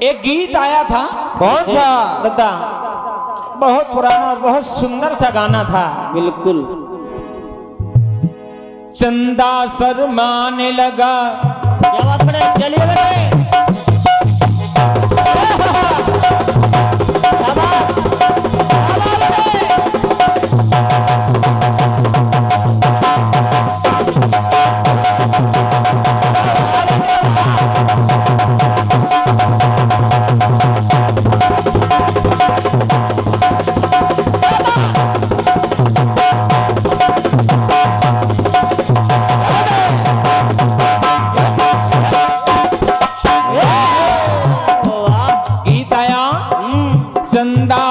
एक गीत आया था। कौन सा? दादा बहुत पुराना और बहुत सुंदर सा गाना था। बिल्कुल। चंदा शर्माने लगा। क्या बात बड़े, चलिए बड़े।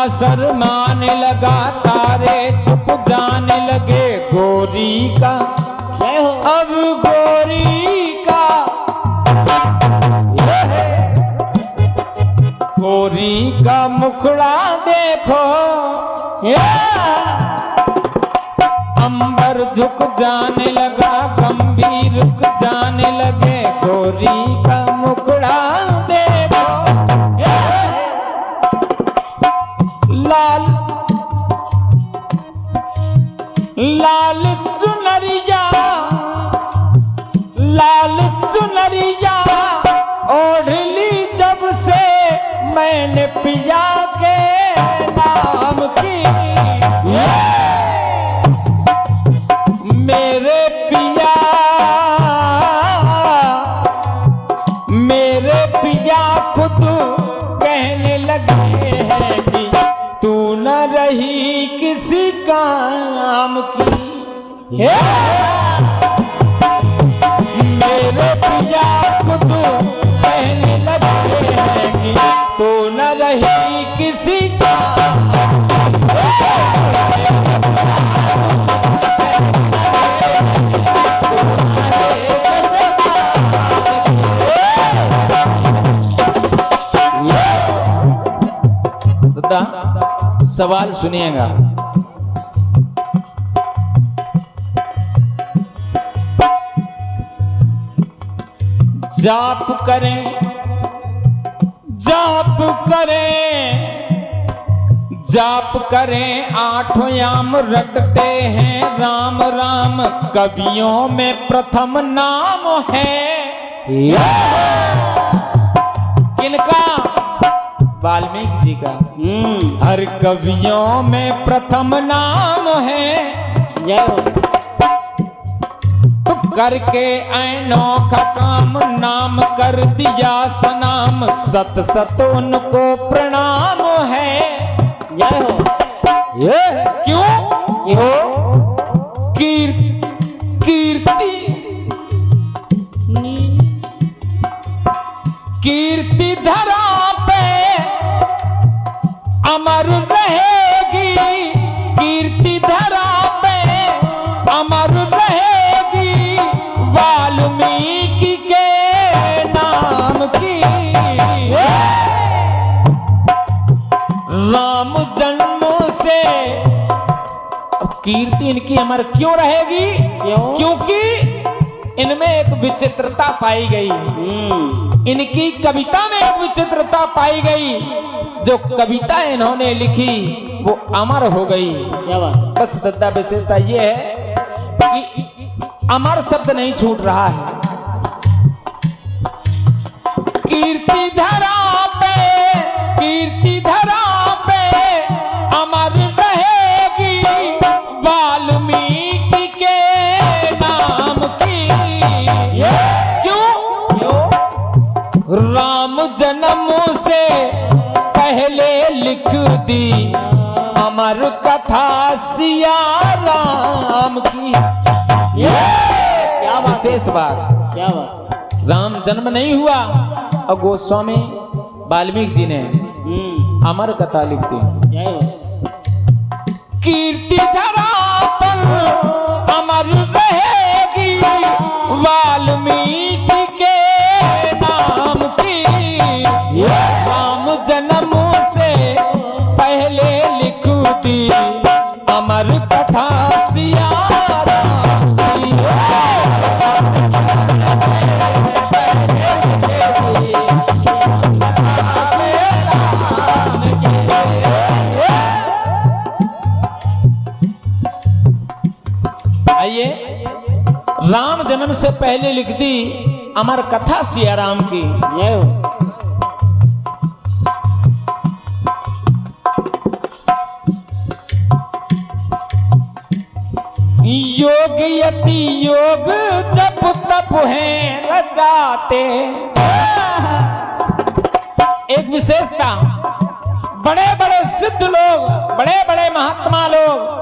शर्माने लगा, तारे छुप जाने लगे गोरी का। अब गोरी का, गोरी का मुखड़ा देखो, अंबर झुक जाने लगा, गंभीर रुक जाने लगे गोरी का मुखड़ा देखो। लाल लाल चुनरिया, लाल चुनरिया ओढ़ ली जब से मैंने पिया के नाम की। मेरे पिया, मेरे पिया खुद कहने लगे हैं कि तू न रही किसी काम की। मेरे पिया खुद कहने लगे हैं कि तू न रही किसी काम की। सवाल सुनिएगा। जाप करें, जाप करें, जाप करें, आठों याम रटते हैं राम राम, कवियों में प्रथम नाम है। किनका? वाल्मीकि जी का। हर कवियों में प्रथम नाम है। तो करके अनोखा काम नाम कर दिया सनाम, सत सत उनको प्रणाम है। जय हो। क्यों? क्यों? कीर्ति कीर्ति धरा पे अमर रहेगी, कीर्ति धरा पे अमर रहेगी, वाल्मीकि के नाम की। राम जन्म से अब कीर्ति इनकी अमर क्यों रहेगी? क्योंकि इनमें एक विचित्रता पाई गई। इनकी कविता में एक विचित्रता पाई गई। जो कविता इन्होंने लिखी वो अमर हो गई। बस दद्दा विशेषता ये है कि अमर शब्द नहीं छूट रहा है। कीर्ति धरा पे, कीर्ति धरा पे अमर रहेगी, वाल्मीकि के नाम की। क्यों? राम जन्म से पहले लिख दी अमर कथा सिया राम की। क्या विशेष बात, क्या बात। राम जन्म नहीं हुआ और गोस्वामी वाल्मीकि जी ने अमर कथा लिख दी। कीर्ति धरा पर अमर रहेगी, वाल्मीकि के नाम की। राम जन्म से पहले लिख दी अमर कथा सिया राम की। जन्म से पहले लिख दी अमर कथा सिया राम की। जय हो। योग यति योग जप तप है रचाते। एक विशेषता, बड़े बड़े सिद्ध लोग, बड़े बड़े महात्मा लोग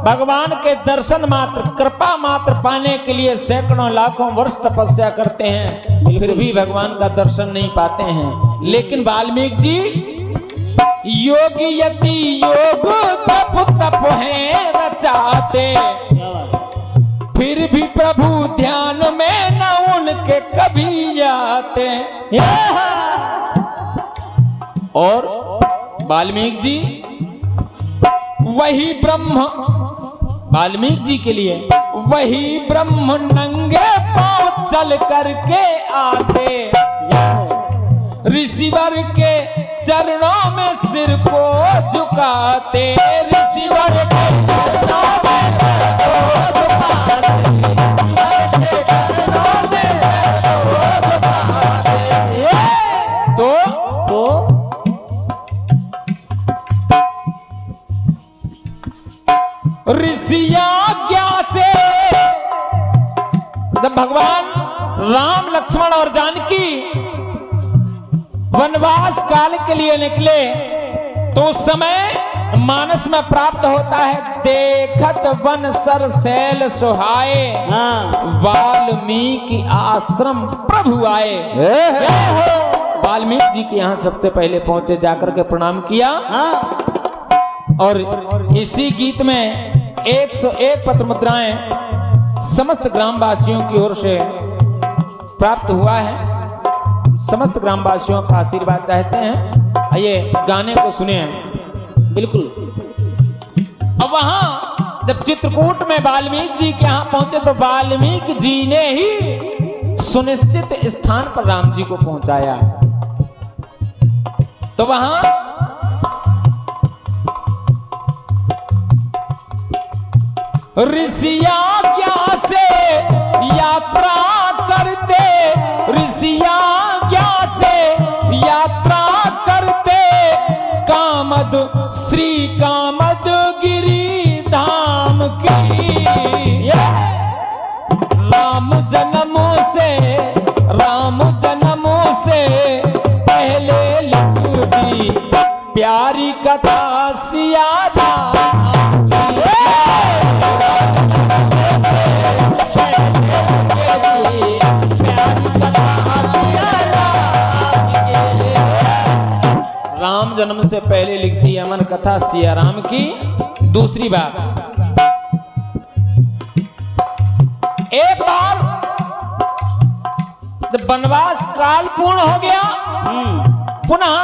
भगवान के दर्शन मात्र, कृपा मात्र पाने के लिए सैकड़ों लाखों वर्ष तपस्या करते हैं, फिर भी भगवान का दर्शन नहीं पाते हैं। लेकिन वाल्मीकि जी योग यति योग तप तप है रचाते, फिर भी प्रभु ध्यान में न उनके कभी आते। और वाल्मीकि जी वही ब्रह्म, वाल्मीकि जी के लिए वही ब्रह्म नंगे पांव चल करके आते, ऋषिवर के चरणों में सिर को झुकाते, ऋषिवर के चरणों में सिर को झुकाते, तो ऋषि आज्ञा से जब भगवान राम लक्ष्मण और जानकी वनवास काल के लिए निकले तो उस समय मानस में प्राप्त होता है, देखत वन सर शैल सुहाए, वाल्मीकि आश्रम प्रभु आए। वाल्मीकि जी के यहाँ सबसे पहले पहुंचे, जाकर के प्रणाम किया। और इसी गीत में 101 पत्र मुद्राएं समस्त ग्रामवासियों की ओर से प्राप्त हुआ है। समस्त ग्रामवासियों का आशीर्वाद चाहते हैं। आइए गाने को सुने। बिल्कुल। अब वहां जब चित्रकूट में वाल्मीकि जी के यहाँ पहुंचे तो वाल्मीकि जी ने ही सुनिश्चित स्थान पर राम जी को पहुंचाया। तो वहां ऋषि आज्ञा से यात्रा करते, ऋषि आज्ञा से यात्रा करते, कामद श्री कामद गिरी धाम की। राम जन्म से, राम जन्म से पहले लिख दी प्यारी कथा सिया राम की। राम जन्म से पहले लिख दी अमर कथा सिया राम की। दूसरी बात, एक बार जब वनवास काल पूर्ण हो गया, पुनः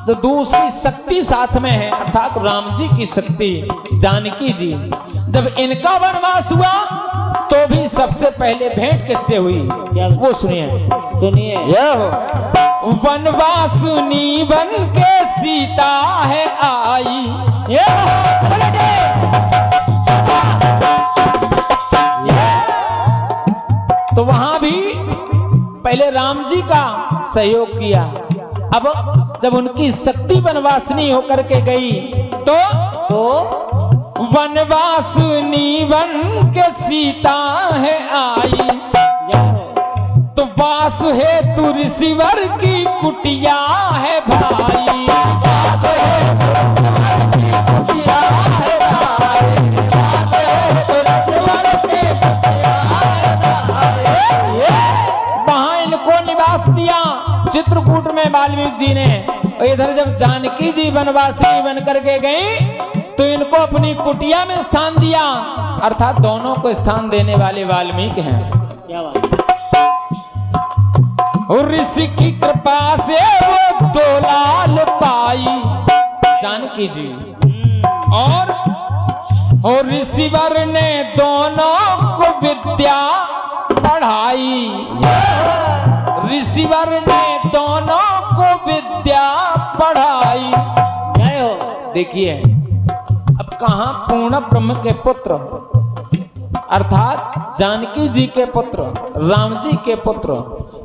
तो दूसरी शक्ति साथ में है, अर्थात राम जी की शक्ति जानकी जी। जब इनका वनवास हुआ तो भी सबसे पहले भेंट किससे हुई वो सुनिए। सुनिए। वनवासुनी बन के सीता है आई, तो वहां भी पहले राम जी का सहयोग किया। अब जब उनकी शक्ति वनवासिनी होकर के गई तो वनवासिनी बन के सीता है आई, तो वास है तू ऋषिवर की कुटिया है भाई, वास है की कुटिया है भाई, वास है तू ऋषिवर की कुटिया है भाई। वहां इनको निवास दिया चित्रकूट में वाल्मीकि जी ने। और इधर जब जानकी जी वनवासी बन करके गई तो इनको अपनी कुटिया में स्थान दिया, अर्थात दोनों को स्थान देने वाले वाल्मीकि हैं। क्या बात। ऋषि की कृपा से वो दो लाल पाई जानकी जी, और ऋषिवर ने दोनों को विद्या पढ़ाई, ऋषिवर ने दोनों को विद्या पढ़ाई। देखिए अब कहां पूर्ण ब्रह्म के पुत्र अर्थात जानकी जी के पुत्र राम जी के पुत्र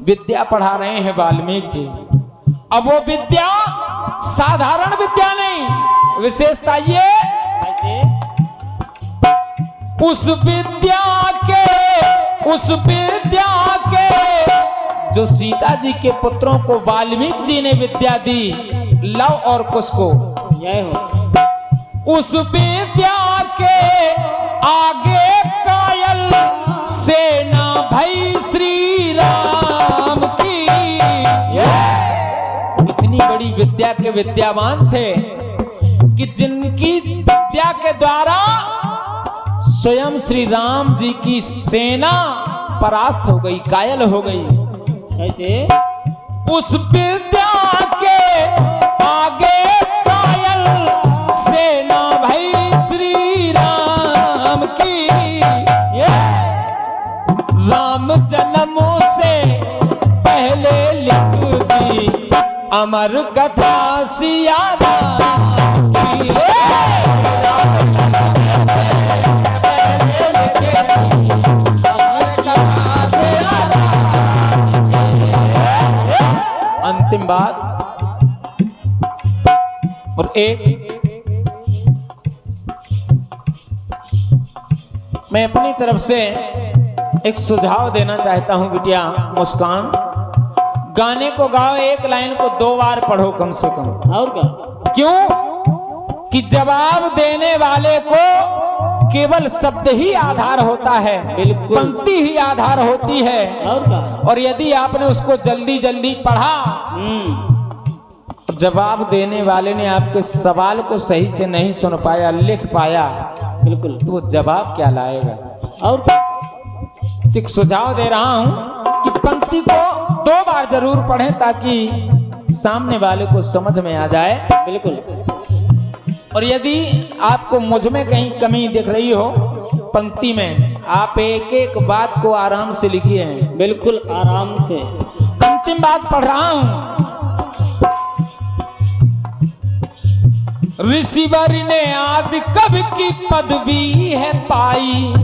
विद्या पढ़ा रहे हैं वाल्मीकि जी। अब वो विद्या साधारण विद्या नहीं, विशेषता ये कैसे? उस विद्या के जो सीता जी के पुत्रों को वाल्मीकि जी ने विद्या दी, लव और कुश को, जय हो। उस विद्या के आगे कायल सेना भई श्री राम की। इतनी बड़ी विद्या के विद्यावान थे कि जिनकी विद्या के द्वारा स्वयं श्री राम जी की सेना परास्त हो गई, कायल हो गई। कैसे? उस विद्या के आगे कायल सेना भई श्री राम की। राम जन्मों से पहले लिख दी अमर कथा सिया राम की। अंतिम बात और एक मैं अपनी तरफ से एक सुझाव देना चाहता हूं बिटिया मुस्कान, गाने को गाओ, एक लाइन को 2 बार पढ़ो कम से कम। और क्या? क्यों कि जवाब देने वाले को केवल शब्द ही आधार होता है, बिल्कुल। पंक्ति ही आधार होती है। और क्या? और यदि आपने उसको जल्दी जल्दी पढ़ा, जवाब देने वाले ने आपके सवाल को सही से नहीं सुन पाया, लिख पाया, बिल्कुल। तो वो जवाब क्या लाएगा? और क्या? एक सुझाव दे रहा हूं कि पंक्ति को 2 बार जरूर पढ़ें ताकि सामने वाले को समझ में आ जाए। बिल्कुल। और यदि आपको मुझ में कहीं कमी दिख रही हो पंक्ति में, आप एक एक बात को आराम से लिखिए। बिल्कुल आराम से। अंतिम बात पढ़ रहा हूं। ऋषिवर ने आदि कवि की पदवी है पाई।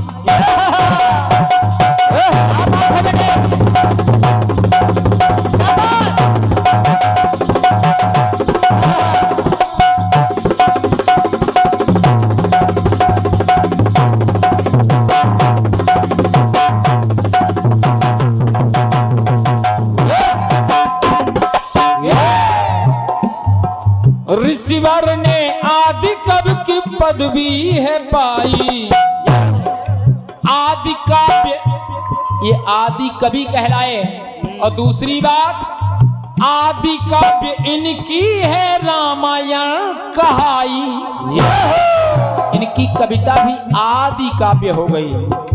ऋषिवर ने आदि कवि की पदवी है पाई। आदि काव्य, ये आदि कवि कहलाए। और दूसरी बात, आदि काव्य इनकी है रामायण कहाई। इनकी कविता भी आदि काव्य हो गई।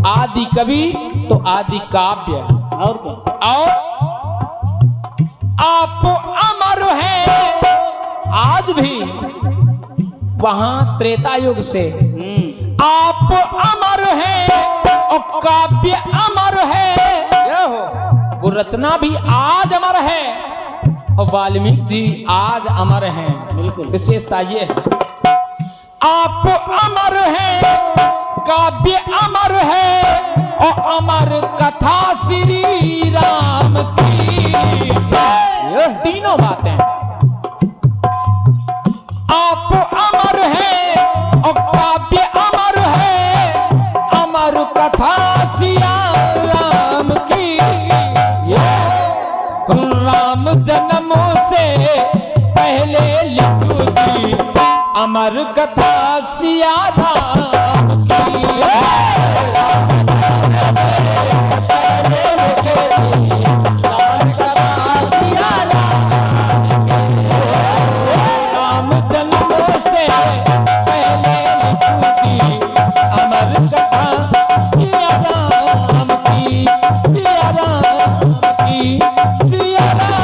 आदि कवि तो आदि काव्य। और क्या? और आप अमर हैं आज भी, वहां त्रेता युग से आप अमर हैं और काव्य अमर है। वो रचना भी आज अमर है और वाल्मीकि जी आज अमर हैं। बिल्कुल। विशेषता ये है, आप अमर हैं, काव्य अमर है और अमर कथा श्री राम की। तीनों बातें, आप अमर हैं और काव्य अमर है, अमर कथा सिया राम की। राम जन्मों से पहले लिख दी अमर कथा सिया राम की। राम जन्मों से पहले लिख दी अमर कथा सिया राम की, सिया राम की, सिया राम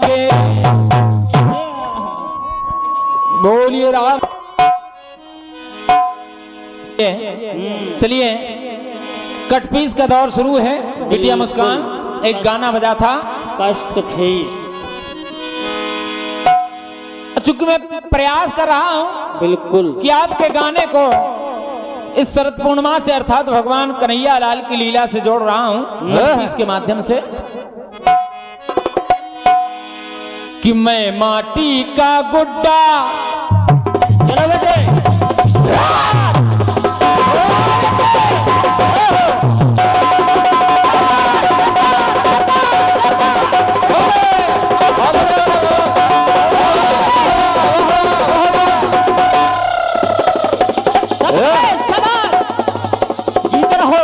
के। बोलिए राम। चलिए, कटपीस का दौर शुरू है। बिटिया मुस्कान, एक गाना बजा था कष्ट फीस। चूंकि मैं प्रयास कर रहा हूं बिल्कुल। कि आपके गाने को इस शरद पूर्णिमा से अर्थात भगवान कन्हैया लाल की लीला से जोड़ रहा हूं इसके माध्यम से कि मैं माटी का गुड्डा चलो बेटे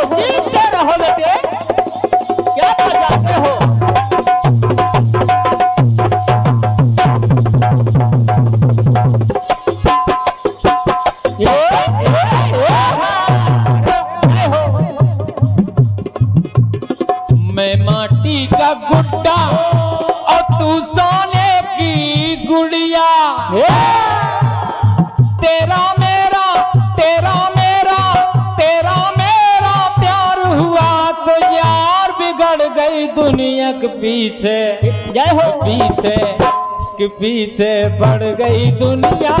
जीते रहो बेटे क्या बजाते हो मैं माटी का गुड्डा और तू सोने की गुड़िया तेरा मेरा तेरा मेरा तेरा मेरा प्यार हुआ तो यार बिगड़ गई दुनिया के पीछे जय हो पीछे के पीछे पड़ गई दुनिया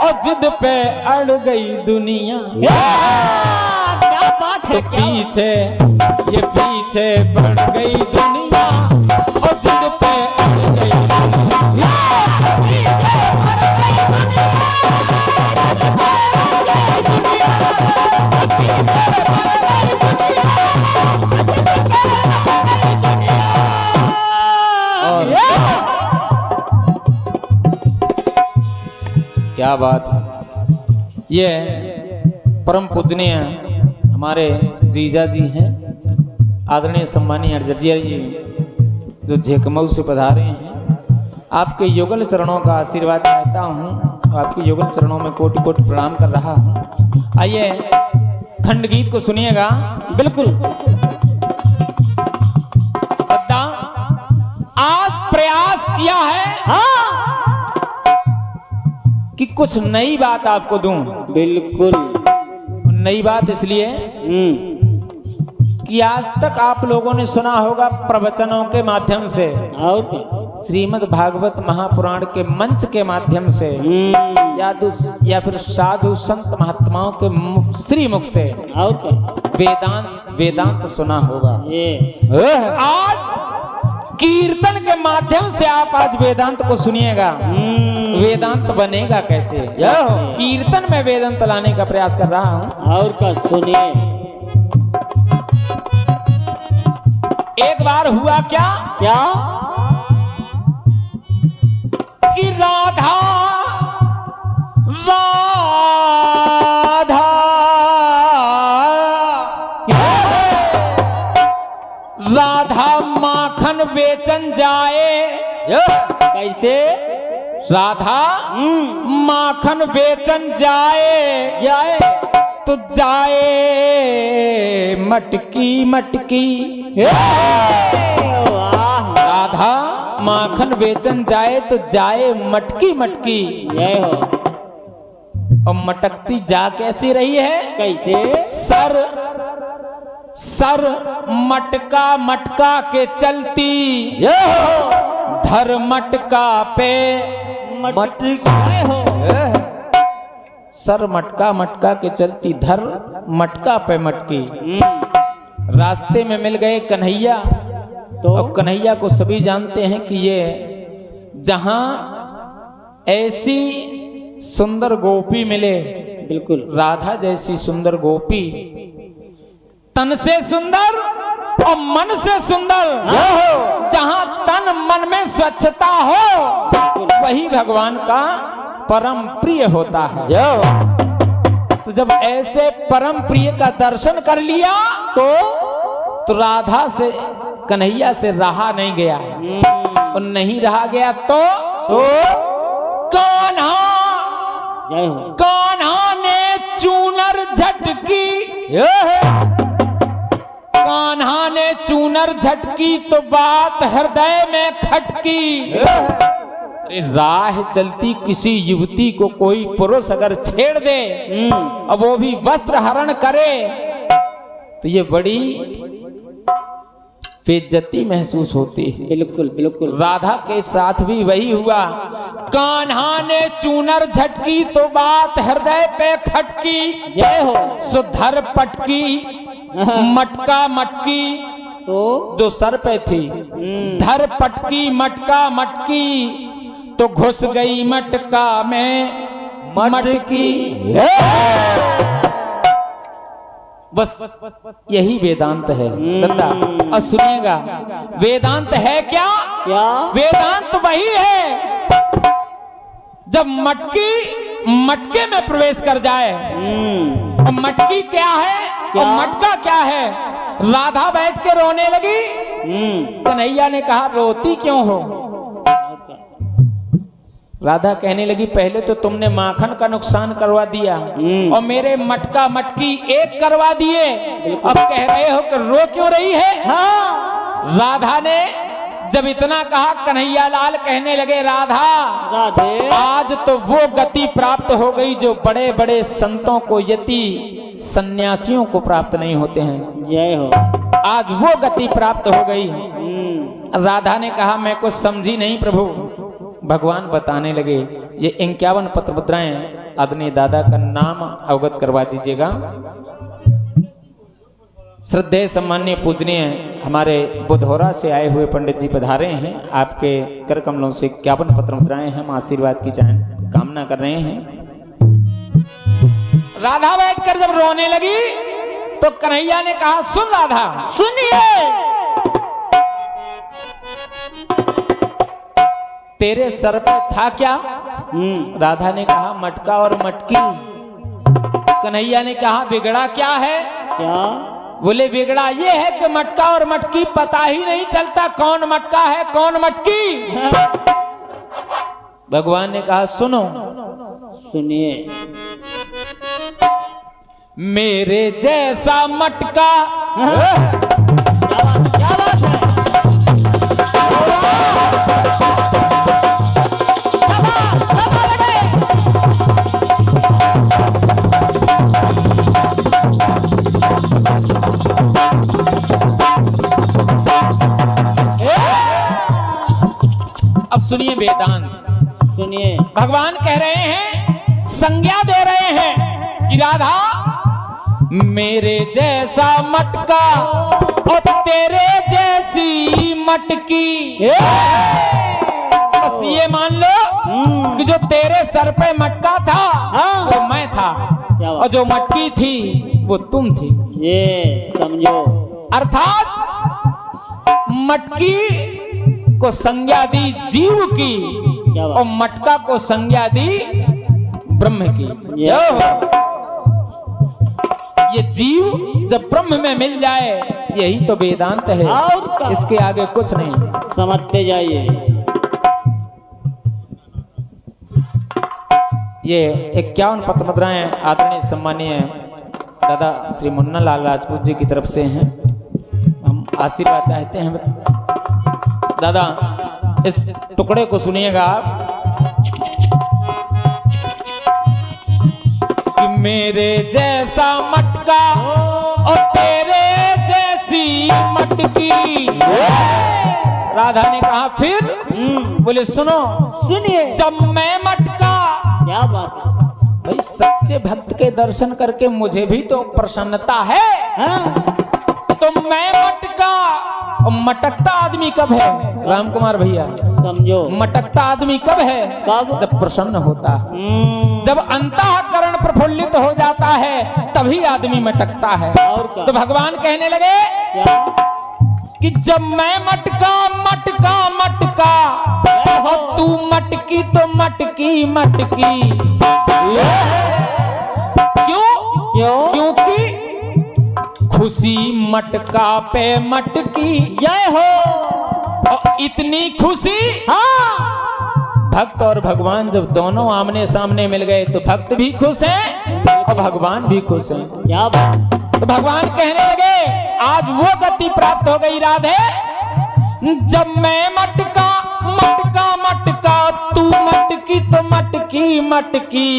और जिद पे अड़ गई दुनिया क्या बात है पीछे ये पीछे पड़ गई दुनिया और जिद पे अड़ गई दुनिया क्या बात है। ये परम पूजनीय हमारे जीजा जी हैं आदरणीय सम्मानीय अर्जजिया जी जो झेकमऊ से पधारे हैं। आपके युगल चरणों का आशीर्वाद चाहता हूँ। आपके युगल चरणों में कोटि कोटि प्रणाम कर रहा हूँ। आइए खंड गीत को सुनिएगा। बिल्कुल आज प्रयास किया है कि कुछ नई बात आपको दूं। बिल्कुल नई बात इसलिए कि आज तक आप लोगों ने सुना होगा प्रवचनों के माध्यम से और क्या? श्रीमद् भागवत महापुराण के मंच के माध्यम से या फिर साधु संत महात्माओं के श्रीमुख से और क्या? वेदांत सुना होगा। ये आज कीर्तन के माध्यम से आप आज वेदांत को सुनिएगा। वेदांत बनेगा कैसे? कीर्तन में वेदांत लाने का प्रयास कर रहा हूं। और का सुनिए। एक बार हुआ क्या क्या कि राधा माखन बेचन जाए। कैसे राधा माखन बेचन जाए तो जाए मटकी मटकी। राधा माखन बेचन जाए तो जाए मटकी मटकी। ये हो और मटकती जा कैसी रही है? कैसे? सर मटका मटका के चलती ये हो धर मटका पे मटका हो। सर मटका मटका के चलती धर मटका पे मटकी। रास्ते में मिल गए कन्हैया। तो अब कन्हैया को सभी जानते हैं कि ये जहां ऐसी सुंदर गोपी मिले, बिल्कुल राधा जैसी सुंदर गोपी, तन से सुंदर और मन से सुंदर, जहां तन मन में स्वच्छता हो वही भगवान का परम प्रिय होता है। तो जब ऐसे परम प्रिय का दर्शन कर लिया तो राधा से कन्हैया से रहा नहीं गया। और नहीं रहा गया तो कान्हा ने चूनर झटकी। कान्हा ने चूनर झटकी तो बात हृदय में खटकी। राह चलती किसी युवती को कोई पुरुष अगर छेड़ दे अब वो भी वस्त्र हरण करे तो ये बड़ी बेइज्जती महसूस होती है। बिल्कुल बिल्कुल। राधा के साथ भी वही हुआ। कान्हा ने चूनर झटकी तो बात हृदय पे खटकी, जय हो। सुधर पटकी मटका मटकी, तो जो सर पे थी, धर पटकी मटका मटकी, तो घुस गई मटका में मटकी। बस यही वेदांत है दत्ता। और सुनिएगा, वेदांत है क्या? क्या? वेदांत वही है जब मटकी मटके में प्रवेश कर जाए। और मटकी क्या है क्या? और मटका क्या है? राधा बैठ के रोने लगी। कन्हैया ने कहा रोती क्यों हो? राधा कहने लगी पहले तो तुमने माखन का नुकसान करवा दिया और मेरे मटका मटकी एक करवा दिए, अब कह रहे हो कि रो क्यों रही है? हाँ। राधा ने जब इतना कहा, कन्हैया लाल कहने लगे राधा, राधे, आज तो वो गति प्राप्त हो गई जो बड़े बड़े संतों को, यति सन्यासियों को प्राप्त नहीं होते हैं। जय हो। आज वो गति प्राप्त हो गई। राधा ने कहा मैं कुछ समझी नहीं प्रभु। भगवान बताने लगे ये 51 पत्र मुद्राएं आदरणीय दादा का नाम अवगत करवा दीजिएगा। श्रद्धेय सम्माननीय पूजनीय हमारे बुधौरा से आए हुए पंडित जी पधारे हैं। आपके कर कमलों से 51 पत्र मुद्राएं हम आशीर्वाद की कामना कर रहे हैं। राधा बैठकर जब रोने लगी तो कन्हैया ने कहा सुन राधा, सुनिए। तेरे सर पे था क्या? राधा ने कहा मटका और मटकी। कन्हैया ने कहा बिगड़ा क्या है? क्या? बोले बिगड़ा ये है कि मटका और मटकी पता ही नहीं चलता कौन मटका है कौन मटकी। भगवान ने कहा सुनो, सुनिए। मेरे जैसा मटका क्या बात है? अब सुनिए वेदांत, सुनिए। भगवान कह रहे हैं, संज्ञा दे रहे हैं कि राधा मेरे जैसा मटका और तेरे जैसी मटकी। बस ये मान लो कि जो तेरे सर पे मटका था वो मैं था और जो मटकी थी वो तुम थी। ये समझो। अर्थात मटकी को संज्ञा दी जीव की और मटका को संज्ञा दी ब्रह्म की। ये जीव जब ब्रह्म में मिल जाए यही तो वेदांत है, इसके आगे कुछ नहीं। समझते जाइए। ये 51 पत्र मुद्राएं आदरणीय सम्मानीय दादा श्री मुन्ना लाल राजपूत जी की तरफ से हैं। हम आशीर्वाद चाहते हैं दादा, इस टुकड़े को सुनिएगा आप। कि मेरे जैसा मटका और तेरे जैसी मटकी। राधा ने कहा फिर? बोले सुनो, सुनिए। जब मैं मटका। क्या बात है भाई, सच्चे भक्त के दर्शन करके मुझे भी तो प्रसन्नता है। तो मैं मटका, मटकता आदमी कब है राम कुमार भैया? समझो। मटकता आदमी कब है? कब? जब प्रसन्न होता है, जब अंतःकरण प्रफुल्लित हो जाता है तभी आदमी मटकता है। और क्या? तो भगवान कहने लगे क्या? कि जब मैं मटका मटका मटका और तू मटकी तो मटकी मटकी। क्यों? क्योंकि खुशी मटका पे मटकी। जय हो। और इतनी खुशी, भक्त और भगवान जब दोनों आमने सामने मिल गए तो भक्त भी खुश हैं और भगवान भी खुश हैं। क्या बात? तो भगवान कहने लगे आज वो गति प्राप्त हो गई राधे, जब मैं मटका मटका मटका तू मटकी तो मटकी मटकी।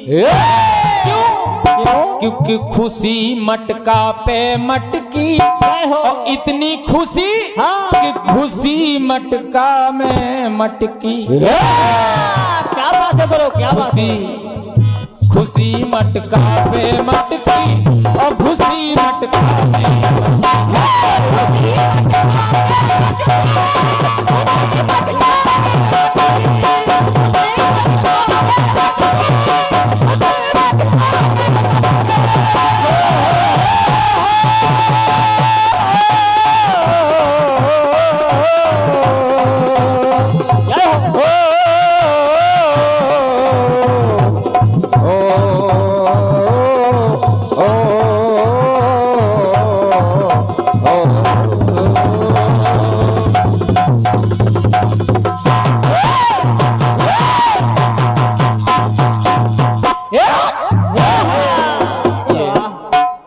क्यों? क्योंकि खुशी मटका पे मटकी और इतनी खुशी कि खुशी मटका में मटकी। क्या बात है ब्रो, क्या बात खुशी है। खुशी मटका पे मटकी और खुशी मटका में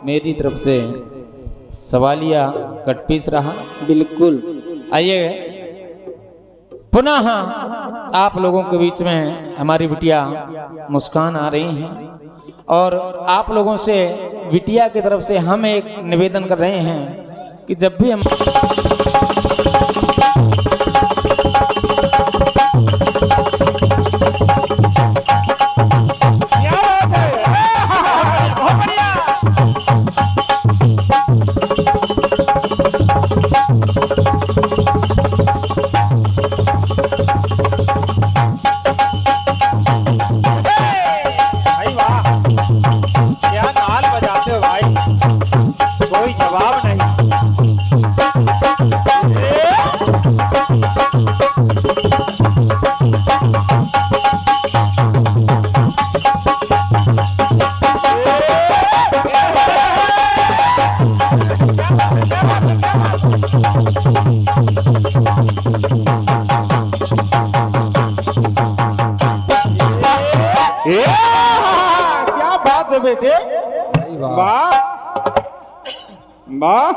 मेरी तरफ से सवालिया कटपीस रहा। बिल्कुल। आइए पुनः आप लोगों के बीच में हमारी बिटिया मुस्कान आ रही हैं और आप लोगों से बिटिया की तरफ से हम एक निवेदन कर रहे हैं कि जब भी हम कोई जवाब नहीं। क्या बात है बेटे, वाह वाह।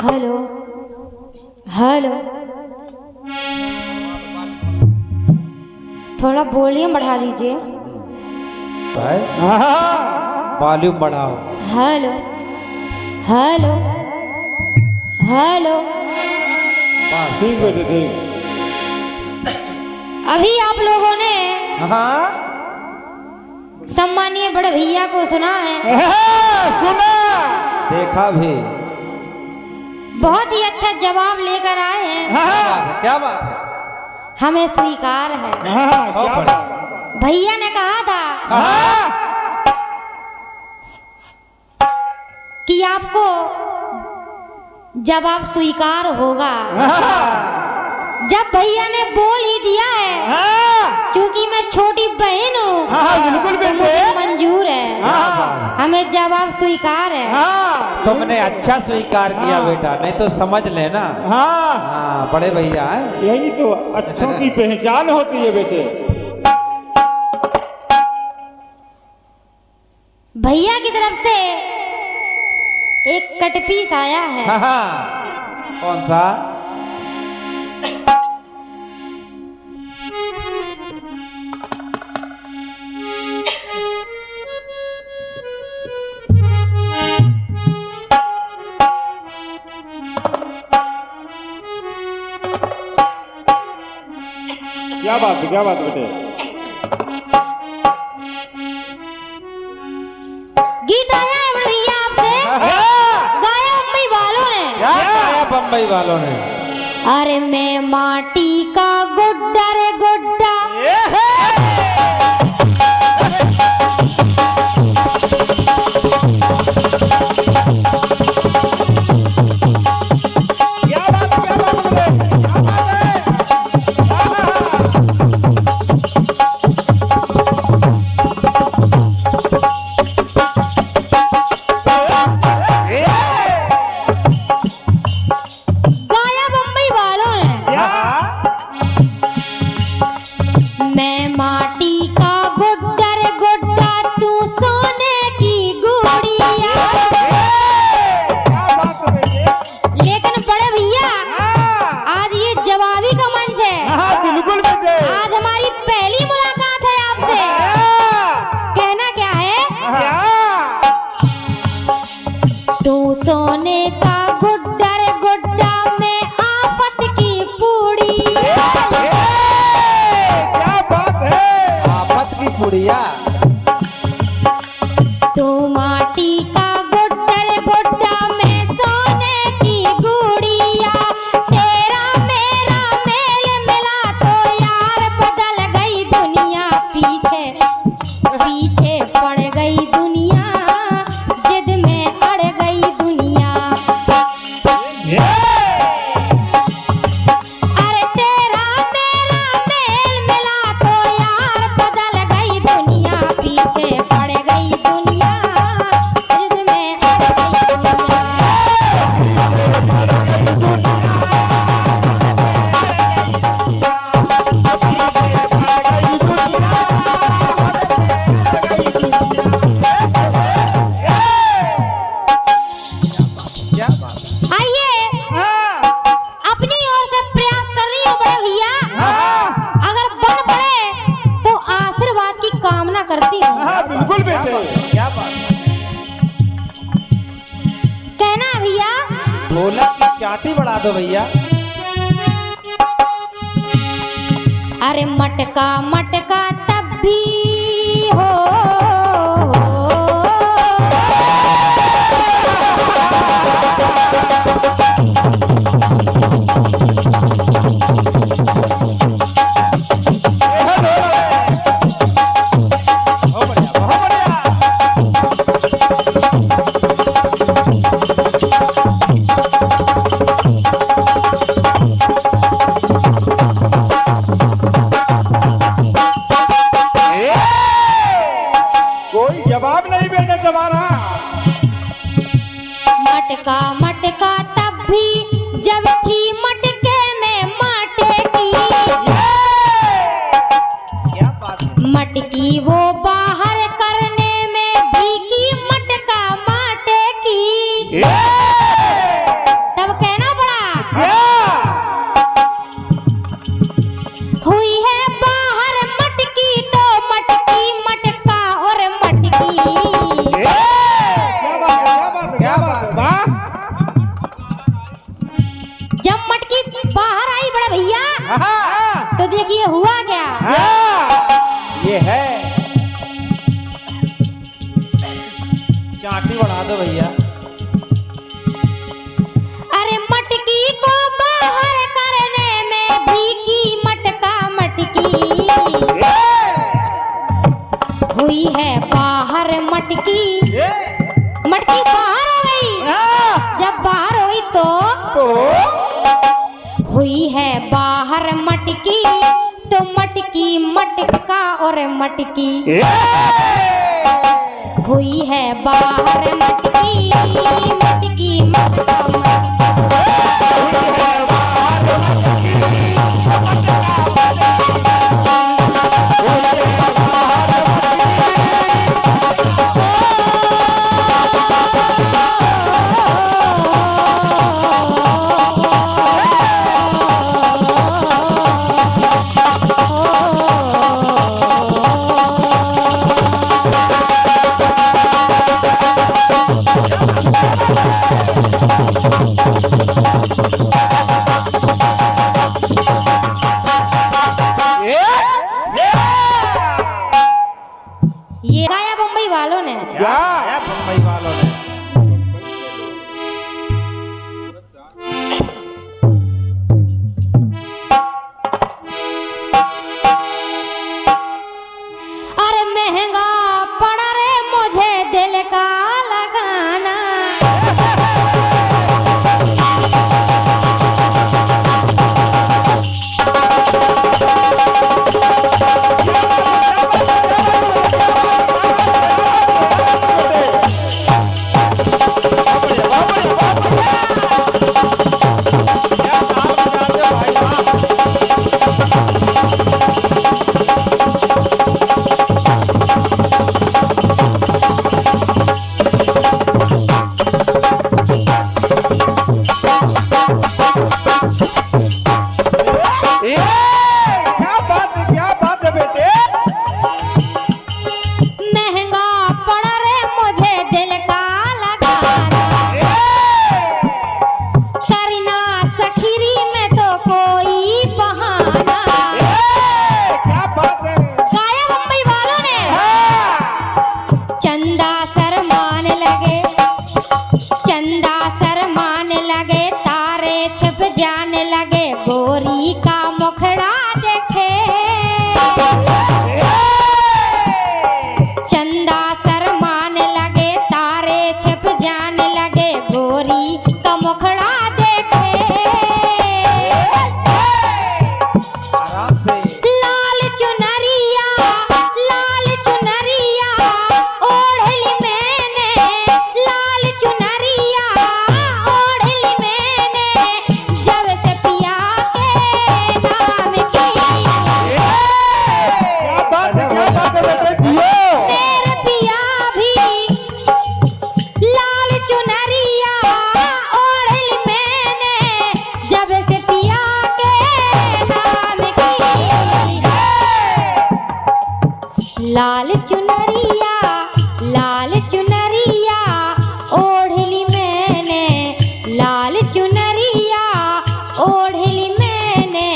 हेलो हेलो, थोड़ा वॉल्यूम बढ़ा दीजिए। वॉल्यूम बढ़ाओ। Hello hello hello. ठीक बेटे ठीक। अभी आप लोगों ने हाँ सम्मानीय बड़े भैया को सुना है, सुना देखा भी। बहुत ही अच्छा जवाब लेकर आए हैं। क्या बात है। हमें स्वीकार है। भैया ने कहा था कि आपको जवाब स्वीकार होगा। जब भैया ने बोल ही दिया है, क्योंकि मैं छोटी बहन हूँ, तो मुझे मंजूर है। हमें जवाब स्वीकार है। तुमने अच्छा स्वीकार किया बेटा, नहीं तो समझ लेना। हाँ बड़े भैया है, यही तो अच्छों की पहचान होती है बेटे। भैया की तरफ से एक कटपीस आया है। कौन सा? क्या बात है, क्या बात है बेटे। गीत आया है भैया आपसे, गाया मुंबई वालों ने। क्या गाया बम्बई वालों ने? अरे मैं माटी का गुड्डा रे गुड्डा, तू सोने का गुड्डा रे गुड्डा में आफत की पूड़ी। क्या बात है, आफत की पुड़िया। तू माटी का गुड्डा रे गुड्डा में सोने की गुड़िया। तेरा मेरा मेल मिला तो यार बदल गई दुनिया। पीछे पीछे पड़ गई दुनिया, जिद में अड़ गई दुनिया। अरे तेरा मेरा मेल मिला तो यार बदल गई दुनिया। पीछे पड़ गई दुनिया, जिद में अड़ गई दुनिया। क्या बात है। आइए हाँ, अपनी ओर से प्रयास कर रही हूँ बड़े भैया। हाँ, अगर बन पड़े तो आशीर्वाद की कामना करती हूँ। हाँ, बिल्कुल बेटे। क्या बात है। कहना है भैया। ढोलक की चाटी बढ़ा दो भैया। अरे मटका मटका तब भी हो, बहुत बढ़िया, बहुत बढ़िया। कोई जवाब नहीं बेटे तुम्हारा। मटका मटका तब भी जब थी मटके में माटे की। क्या बात है। मटकी वो बाहर करने में भीगी मटका माटे की। तब कहना पड़ा हुई है बाहर मटकी तो मटकी मटका और मटकी। क्या बात है, क्या बात है। वाह। जब मटकी बाहर आई बड़े भैया हाँ, तो देखिए हुआ क्या। हाँ, ये है। चाटी बढ़ा दो भैया। अरे मटकी को बाहर करने में भीगी मटका मटकी। हुई है बाहर मटकी, मटकी बाहर हो गई। जब बाहर हुई तो हुई है बाहर मटकी तो मटकी मटका और मटकी। हुई है बाहर मटकी मटकी मटका मटकी। ये गाया बम्बई वालों ने। क्या बम्बई वालों ने। अरे महंगा पड़ा रे मुझे दिल का लगाना। चंदा शरमाने लगे, तारे छिप जाने लगे, गोरी का मुखड़ा देखे। चंदा शरमाने लगे, तारे छिप जाने लगे, गोरी का मुखड़ा देखे। आराम से लाल चुनरिया ओढ़ली मैंने, लाल चुनरिया ओढ़ली मैंने, जब से पिया के नाम की। क्या बात है बेटे जियो। मेरे पिया भी लाल चुनरिया ओढ़ली मैंने, जब से पिया के नाम की। लाल चुनरिया ओढ़ली मैंने, लाल चुनरिया ओढ़ली मैंने,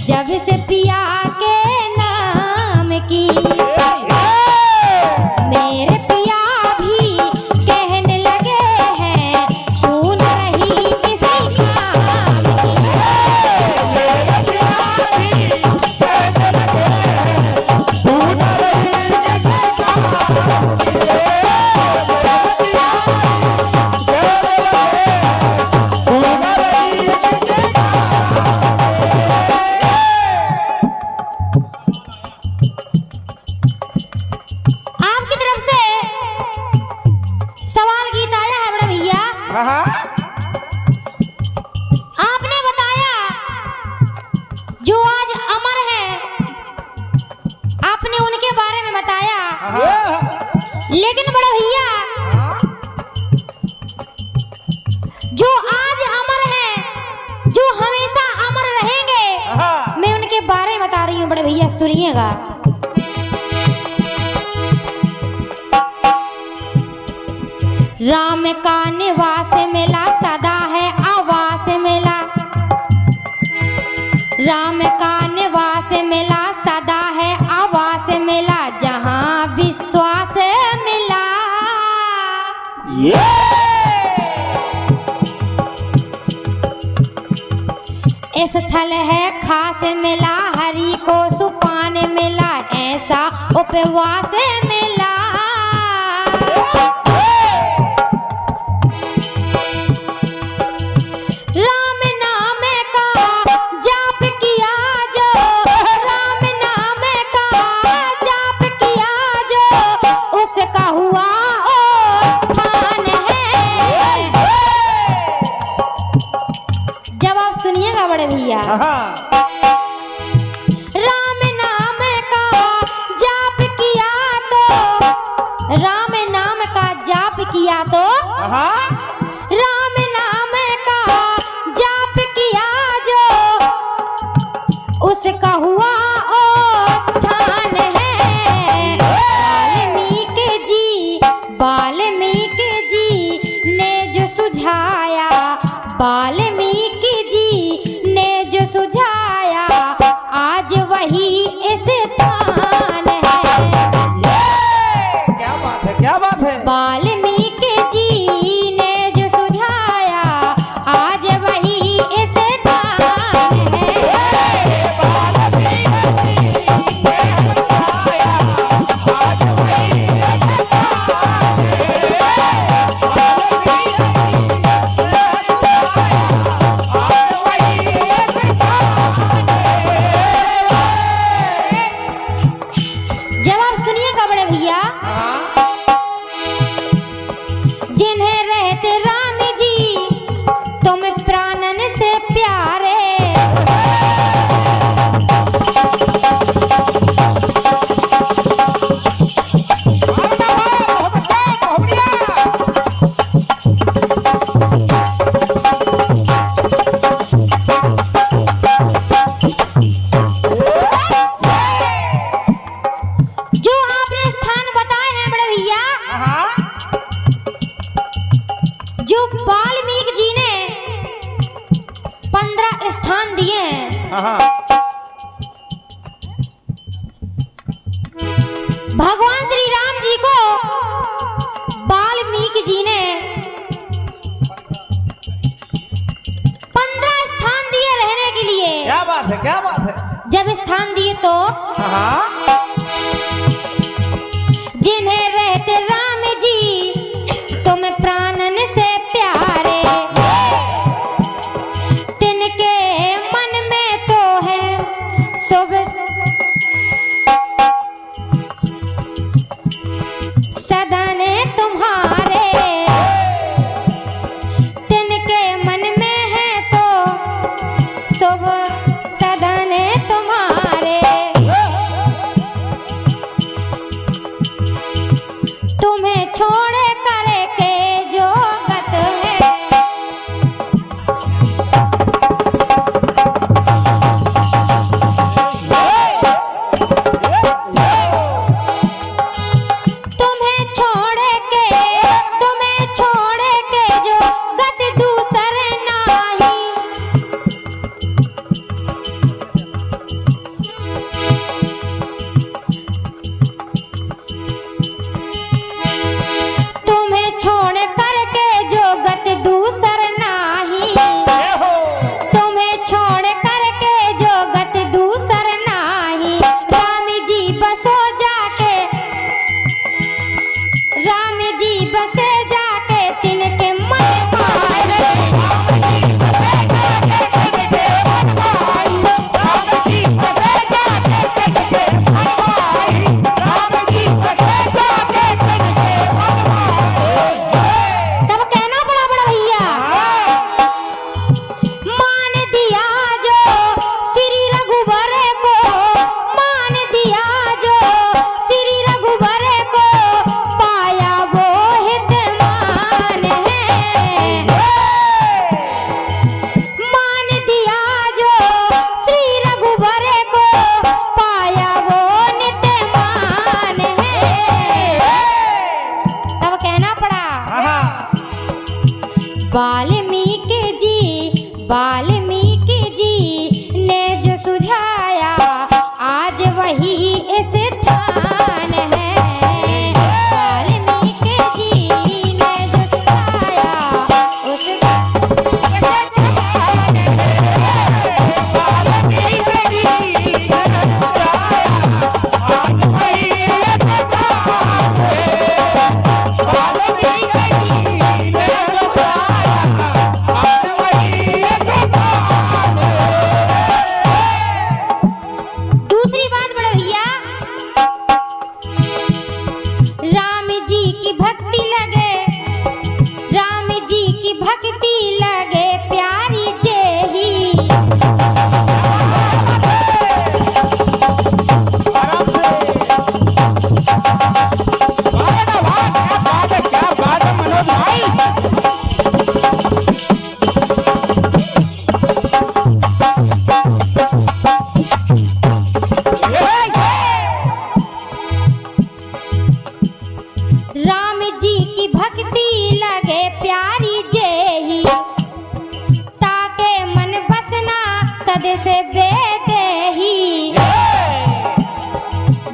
जब से पिया के नाम की। मेरे पिया भी कहने लगे हैं, तू न रही किसी काम की। आपकी तरफ से सवाल गीत आया है बड़ा भैया। आपने बताया जो आज अमर है, आपने उनके बारे में बताया, लेकिन बड़ा भैया जो आज अमर है, जो हमेशा अमर रहेंगे, मैं उनके बारे में बता रही हूँ बड़े भैया, सुनिएगा। राम का निवास मिला, सदा है आवास मिला। राम का निवास मिला, सदा है आवास मिला, जहाँ विश्वास मिला। स्थल है खास मिला, हरि को सुपान मिला, ऐसा उपवास मिला। राम नाम का जाप किया जो, राम नाम का जाप किया जो, उसका हुआ उत्थान है। जवाब सुनिएगा बड़े भैया। राम नाम का जाप किया तो, राम नाम का जाप किया तो, राम नाम का जाप किया जो, उसका हुआ उत्थान है। वाल्मीकि जी ने जो सुझाया, वाल्मीकि जी ने जो सुझाया, आज वही स्थान है। क्या बात है, क्या बात है। वाल्मीकि जी ने जो सुझाया, आज वही स्थान है। जवाब सुनिएगा बड़े भैया। जिन्हें रहते राम जी तुम प्राणन से प्यारे, जो आपने स्थान बताए हैं बड़े भैया, जो वाल्मीकि जी ने 15 स्थान दिए हैं, भगवान श्री राम जी को वाल्मीकि जी ने तो हाँ जिन्हें रहते राम जी तुम्हें प्राणन से प्यारे, तिनके मन में तो है शुभ सदन तुम्हारे, तिनके मन में है तो शुभ सदन तुम्हारे। तुम्हें छोड़ करके जो गत है, तुम्हें छोड़ के जो गत दूसर नाही, तुम्हें छोड़ करके जो गत दूसर नाही, तुम्हें छोड़ करके जो गत दूसर नाही। राम जी बसो जाके, राम जी बसे जाके तिनके मन मारे, तब कहना पड़ा बड़ा भैया मान दिया जो श्री रघुवर को, मान दिया जो श्री रघुवर को, पाया वो हितमान है। मान दिया जो श्री रघुवर को, पाया वो नित्यमान है। तब कहना पड़ा वाल्मीकि जी ने जो सुझाया, आज वही इस स्थान है। वाल्मीकि जी ने जो सुझाया उस दूसरी बात बड़े भैया, राम जी की भक्ति लगे, राम जी की भक्ति लगे प्यारी जेही, क्या बात है मनोज भाई। राम जी की भक्ति लगे प्यारी जेही, ताके मन बसना सद से बेदेही,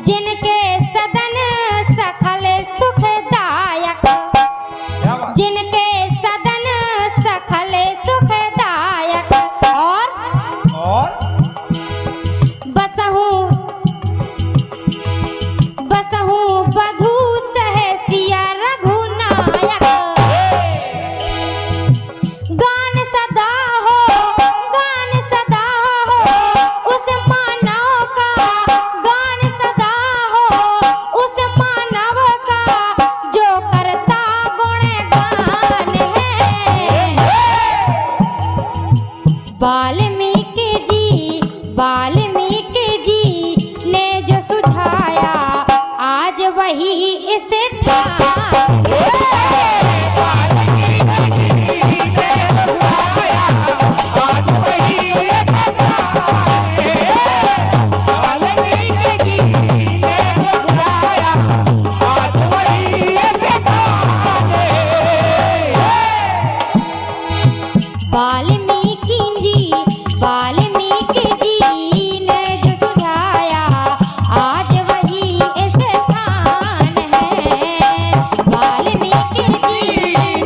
जिनके सदन सखल सुखदायक, जिनके सदन सखल सुखदायक, और बसहु बधू सहसिया रघुनायक, गान सदा हो उस मानव का, गान सदा हो उस मानव का, जो करता गुणगान है। वाल्मीकि जी ने जो सुझाया, आज वही इस स्थान वाल्मीकि जी ने जो सुझाया, आज वही इस स्थान है। वाल्मीकि जी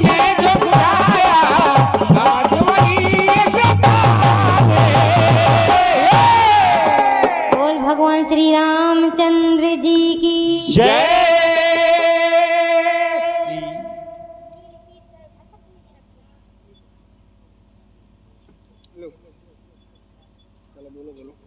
ने जो सुझाया, आज वही इस स्थान है। बोल भगवान जय। चलो बोलो बोलो।